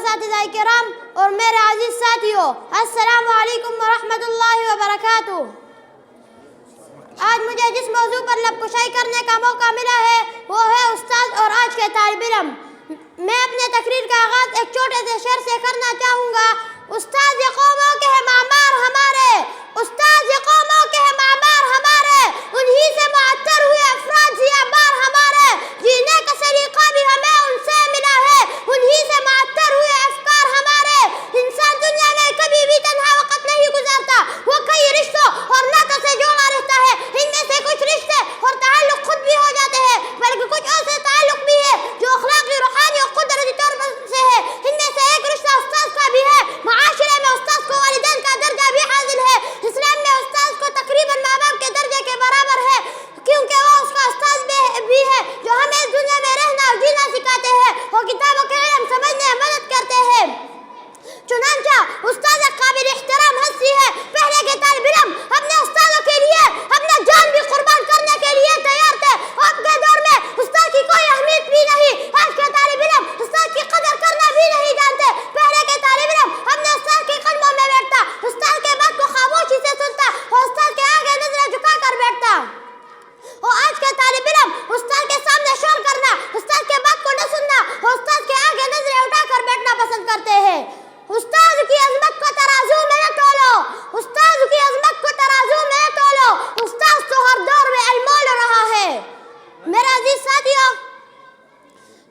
اساتذہ کرام اور میرے عزیز ساتھیوں، السلام علیکم ورحمۃ اللہ وبرکاتہ۔ آج مجھے جس موضوع پر لب کشائی کرنے کا موقع ملا ہے وہ ہے استاد اور آج کے طالب علم۔ میں اپنے تقریر کا آغاز ایک چھوٹے سے شعر سے کرنا چاہوں گا۔ استاد یہ قوموں کے ہیں معمار ہمارے، استاد یہ قوموں کے ہیں معمار ہمارے، انہی سے معطر ہوئے افراد ضیاء بار ہمارے، جینے کا سلیقہ بھی ہمیں ان سے ملا ہے، انہی سے معطر ہوئے افکار ہمارے۔ انسان دنیا میں کبھی بھی تنہا وقت نہیں گزارتا، وہ کئی رشتوں اور نعتوں سے جڑا رہتا ہے۔ ان میں سے کچھ رشتے اور تعلق خود بھی ہو جاتے ہیں، بلکہ کچھ ایسے تعلق بھی ہے جو اخلاقی، روحانی اور قدرتی طور پر سے ہے۔ ان میں سے ایک رشتہ استاد کا بھی ہے۔ معاشرے میں استاد کو والدین کا درجہ بھی حاصل ہے۔ اسلام میں استاد کو تقریباً ماں باپ کے درجے کے برابر ہے، کیونکہ وہ اس کا استاد بھی ہے جو ہمیں اس دنیا میں رہنا اور جینا سکھاتے ہیں اور کتابوں کے علم سمجھنے میں مدد کرتے ہیں۔ چنانچہ استاد ایک قابل احترام ہستی ہے۔ پہلے کے طالب علم اپنے استادوں کے لیے اپنا جان بھی قربان کرنے کے لیے تیار تھے۔ اب کے دور میں استاد کی کوئی اہمیت بھی نہیں۔ آج کے طالب علم استاد کی قدر کرنا بھی نہیں جانتے۔ پہلے کے طالب علم اپنے استاد کے قدموں میں بیٹھتا، استاد کے بات کو خاموشی سے سنتا اور استاد کے آگے نظریں جھکا کر بیٹھتا۔ اور آج کے طالب علم استاد کے سامنے شور کرنا، استاد کے بات کو نہ سننا اور استاد کے آگے نظریں اٹھا کر بیٹھنا پسند کرتے ہیں۔ استاد کی عظمت کو ترازو میں نہ تولو، استاد کی عظمت کو ترازو میں نہ تولو، استاد تو ہر دور میں المول رہا ہے۔ میرے عزیز ساتھیوں،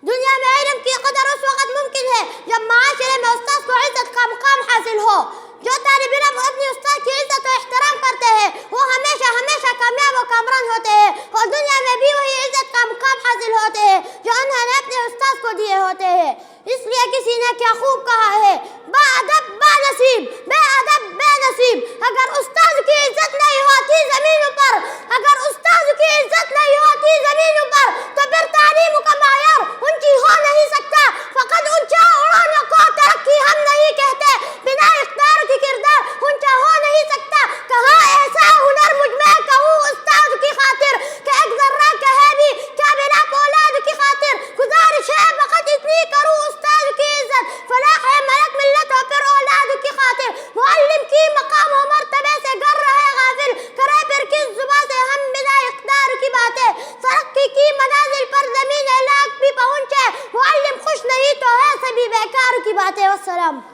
دنیا میں علم کی قدر اس وقت ممکن ہے جب معاشرے میں استاد کو عزت کا مقام حاصل ہو۔ جو طالب علم اپنی استاد کی عزت و احترام کرتے ہیں وہ ہمیشہ کامیاب و کامران ہوتے ہیں، اور دنیا میں بھی وہی عزت کا مقام حاصل ہوتے ہیں جو انہوں نے اپنے استاد کو دیے ہوتے ہیں۔ اس لیے کسی نے کیا خوب کہا ہے، با ادب با نصیب، بے ادب بے نصیب۔ اگر استاد کی عزت نہیں ہوتی زمین پر، اگر استاد کی عزت نہیں ہوتی زمین پر، تو پھر تعلیم کا معیار اونچی ہو نہیں سکتا۔ فقط اونچا اڑانے کو ترقی ہم نہیں کہتے، بنا اقدار کی کردار اونچا ہو نہیں سکتا۔ کہاں ایسا ہنر مجھ میں کہوں استاد کی خاطر کہ ایک ذرہ کہے بھی کیا بنا اولاد کی خاطر۔ گزارش ہے فقط اتنی کروں استاد کی عزت، فلاح ہے ملک ملت ہو پھر اولاد کی خاطر۔ معلم کی مقام و مرتبے سے گر رہے غافل، کرے پھر کس زبان سے ہم بنا اقدار کی باتیں۔ ترقی کی منازل پر زمین لاکھ بھی پہنچے، معلم خوش نہیں تو ہے سبھی بیکار کی باتیں۔ والسلام۔